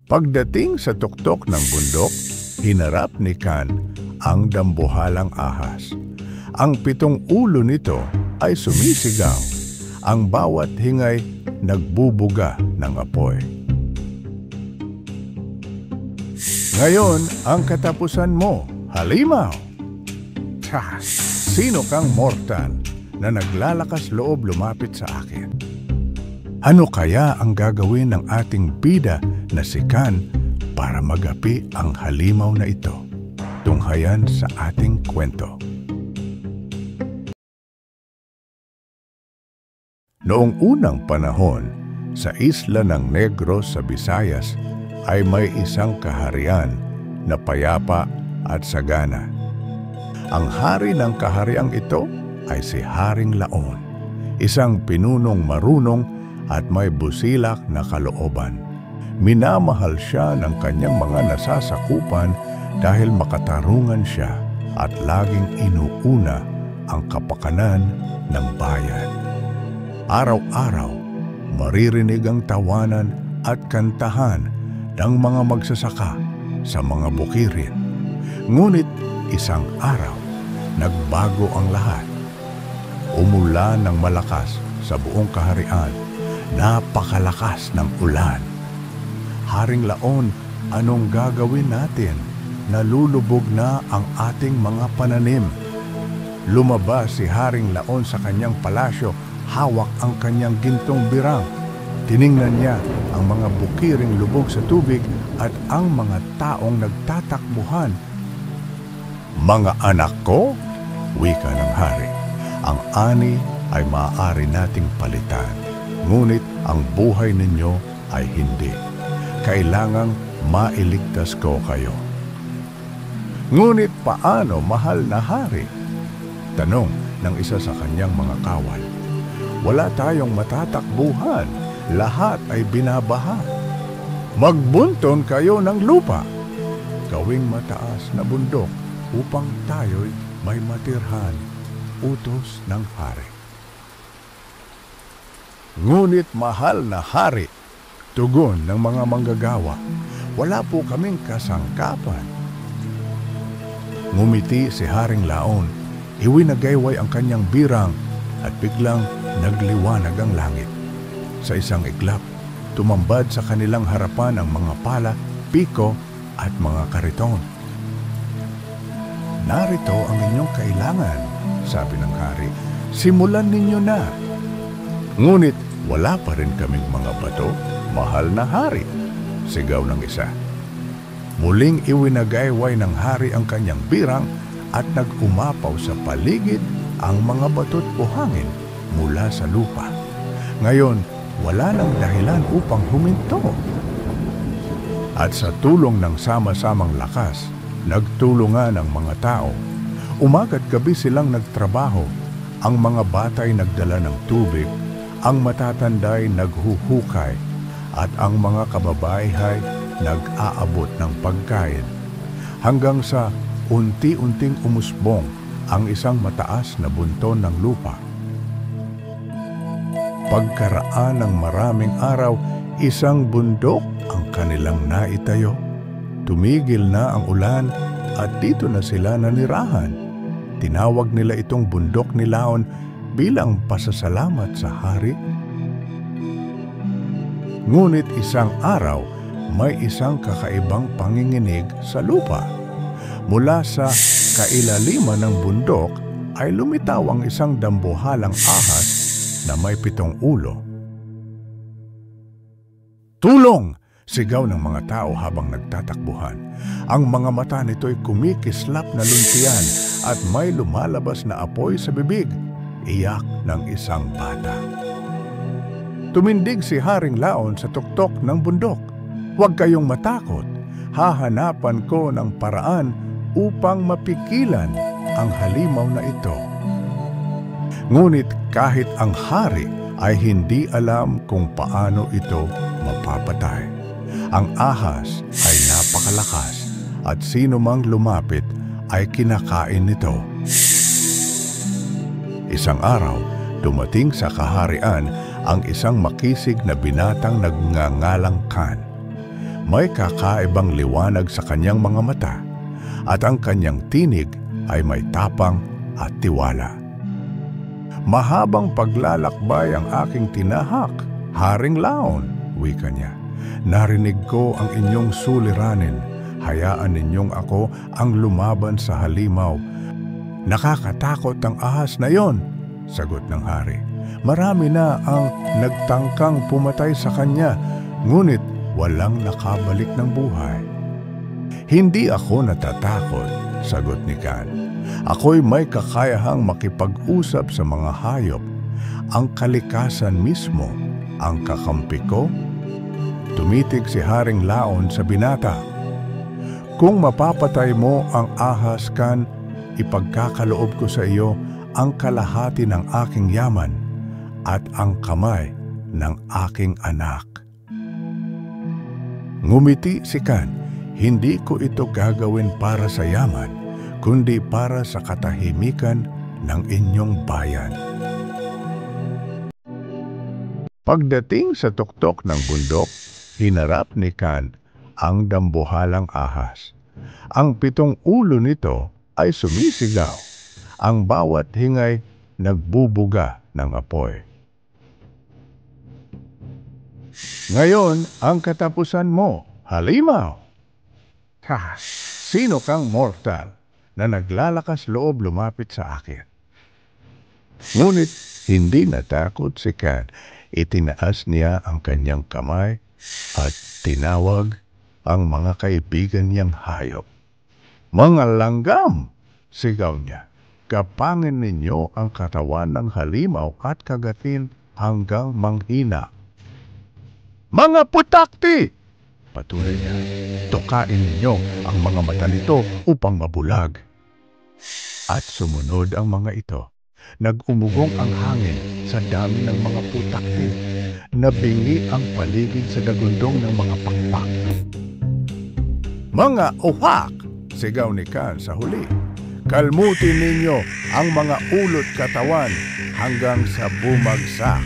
Pagdating sa tuktok ng bundok, hinarap ni Kan ang dambuhalang ahas. Ang 7 ulo nito ay sumisigaw. Ang bawat hingay nagbubuga ng apoy. Ngayon ang katapusan mo, halimaw! Sino kang mortal na naglalakas loob lumapit sa akin? Ano kaya ang gagawin ng ating bida na si Kan para magapi ang halimaw na ito? Tunghayan sa ating kwento. Noong unang panahon, sa isla ng Negros sa Visayas ay may isang kaharian na payapa at sagana. Ang hari ng kahariang ito ay si Haring Laon, isang pinunong marunong at may busilak na kalooban. Minamahal siya ng kanyang mga nasasakupan dahil makatarungan siya at laging inuuna ang kapakanan ng bayan. Araw-araw, maririnig ang tawanan at kantahan ng mga magsasaka sa mga bukirin. Ngunit isang araw, nagbago ang lahat. Umulan ng malakas sa buong kaharian. Napakalakas ng ulan. Haring Laon, anong gagawin natin? Nalulubog na ang ating mga pananim. Lumabas si Haring Laon sa kanyang palasyo, hawak ang kanyang gintong birang. Tiningnan niya ang mga bukiring lubog sa tubig at ang mga taong nagtatakbuhan. Mga anak ko, wika ng hari, ang ani ay maaari nating palitan. Ngunit ang buhay ninyo ay hindi. Kailangang mailigtas ko kayo. Ngunit paano, mahal na hari? Tanong ng isa sa kanyang mga kawal. Wala tayong matatakbuhan. Lahat ay binabaha. Magbunton kayo ng lupa. Gawing mataas na bundok upang tayo'y may matirhan. Utos ng hari. Ngunit mahal na hari, tugon ng mga manggagawa, wala po kaming kasangkapan. Ngumiti si Haring Laon, iwinagayway ang kanyang birang at biglang nagliwanag ang langit. Sa isang iglap, tumambad sa kanilang harapan ang mga pala, piko at mga kariton. Narito ang inyong kailangan, sabi ng hari. Simulan ninyo na. Ngunit wala pa rin kaming mga bato, mahal na hari, sigaw ng isa. Muling iwinagayway ng hari ang kanyang birang at nag-umapaw sa paligid ang mga bato't buhangin mula sa lupa. Ngayon, wala nang dahilan upang huminto. At sa tulong ng sama-samang lakas, nagtulungan ang mga tao. Umaga't gabi silang nagtrabaho. Ang mga batay nagdala ng tubig, ang matatanday naghuhukay, at ang mga kababaehay nag-aabot ng pagkain. Hanggang sa unti-unting umusbong ang isang mataas na bunton ng lupa. Pagkaraan ng maraming araw, isang bundok ang kanilang naitayo. Tumigil na ang ulan at dito na sila nanirahan. Tinawag nila itong bundok ni Laon bilang pasasalamat sa hari. Ngunit isang araw, may isang kakaibang panginginig sa lupa. Mula sa kailaliman ng bundok ay lumitaw ang isang dambuhalang ahas na may 7 ulo. Tulong! Sigaw ng mga tao habang nagtatakbuhan. Ang mga mata nito'y kumikislap na luntian at may lumalabas na apoy sa bibig. Iyak ng isang bata. Tumindig si Haring Laon sa tuktok ng bundok. Huwag kayong matakot. Hahanapan ko ng paraan upang mapigilan ang halimaw na ito. Ngunit kahit ang hari ay hindi alam kung paano ito mapapatay. Ang ahas ay napakalakas at sino mang lumapit ay kinakain nito. Isang araw, dumating sa kaharian ang isang makisig na binatang nagngangalang Kan. May kakaibang liwanag sa kanyang mga mata at ang kanyang tinig ay may tapang at tiwala. Mahabang paglalakbay ang aking tinahak, Haring Laon, wika niya. Narinig ko ang inyong suliranin. Hayaan ninyong ako ang lumaban sa halimaw. Nakakatakot ang ahas na yon, sagot ng hari. Marami na ang nagtangkang pumatay sa kanya, ngunit walang nakabalik ng buhay. Hindi ako natatakot, sagot ni Kan. Ako'y may kakayahang makipag-usap sa mga hayop. Ang kalikasan mismo ang kakampi ko. Tumitig si Haring Laon sa binata. Kung mapapatay mo ang ahas, Kan, ipagkakaloob ko sa iyo ang kalahati ng aking yaman at ang kamay ng aking anak. Ngumiti si Kan. Hindi ko ito gagawin para sa yaman, kundi para sa katahimikan ng inyong bayan. Pagdating sa tuktok ng bundok, hinarap ni Kan ang dambuhalang ahas. Ang 7 ulo nito ay sumisigaw. Ang bawat hingay nagbubuga ng apoy. Ngayon ang katapusan mo, halimaw! Ha! Sino kang mortal na naglalakas loob lumapit sa akin? Ngunit hindi natakot si Kan. Itinaas niya ang kanyang kamay at tinawag ang mga kaibigan niyang hayop. Mga langgam! Sigaw niya. Kapangin ninyo ang katawan ng halimaw at kagatin hanggang manghina. Mga putakti! Patuloy niya. Tukain ninyo ang mga mata nito upang mabulag. At sumunod ang mga ito. Nag-umugong ang hangin sa dami ng mga putakti. Nabingi ang paligid sa dagundong ng mga pakpak. Mga uhak! Sigaw ni Kan sa huli. Kalmutin ninyo ang mga ulot katawan hanggang sa bumagsak.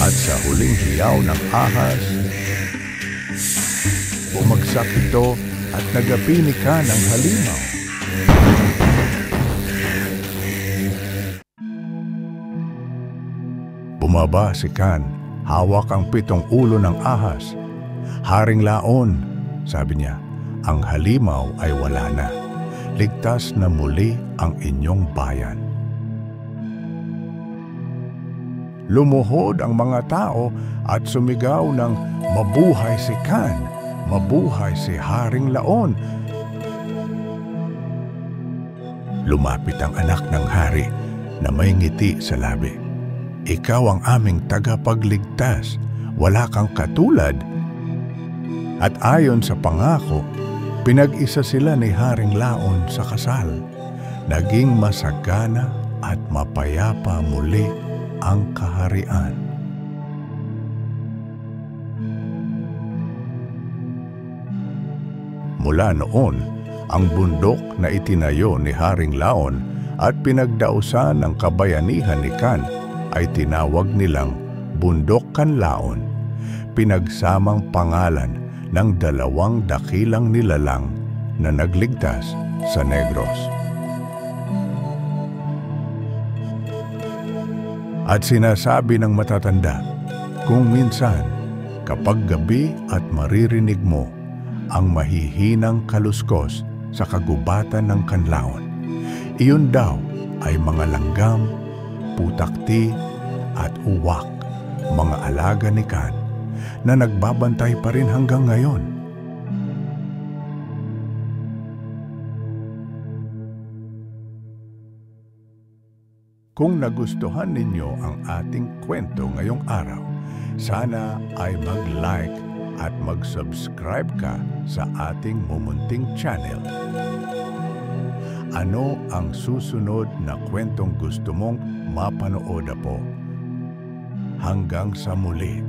At sa huling hiyaw ng ahas, bumagsak ito at nagapi ni Kan ang halimaw. Bumaba si Kan, hawak ang 7 ulo ng ahas. Haring Laon, sabi niya, ang halimaw ay wala na. Ligtas na muli ang inyong bayan. Lumuhod ang mga tao at sumigaw ng mabuhay si Kan, mabuhay si Haring Laon. Lumapit ang anak ng hari na may ngiti sa labi. Ikaw ang aming tagapagligtas, wala kang katulad. At ayon sa pangako, pinag-isa sila ni Haring Laon sa kasal. Naging masagana at mapayapa muli ang kaharian. Mula noon, ang bundok na itinayo ni Haring Laon at pinagdausan ng kabayanihan ni Kan ay tinawag nilang Bundok Kanlaon, pinagsamang pangalan ng 2 dakilang nilalang na nagligtas sa Negros. At sinasabi ng matatanda, kung minsan, kapag gabi at maririnig mo ang mahihinang kaluskos sa kagubatan ng Kanlaon, iyon daw ay mga langgam, putakti at uwak, mga alaga ni Kan na nagbabantay pa rin hanggang ngayon. Kung nagustuhan ninyo ang ating kwento ngayong araw, sana ay mag-like at mag-subscribe ka sa ating mumunting channel. Ano ang susunod na kwentong gusto mong mapanood po? Hanggang sa muli.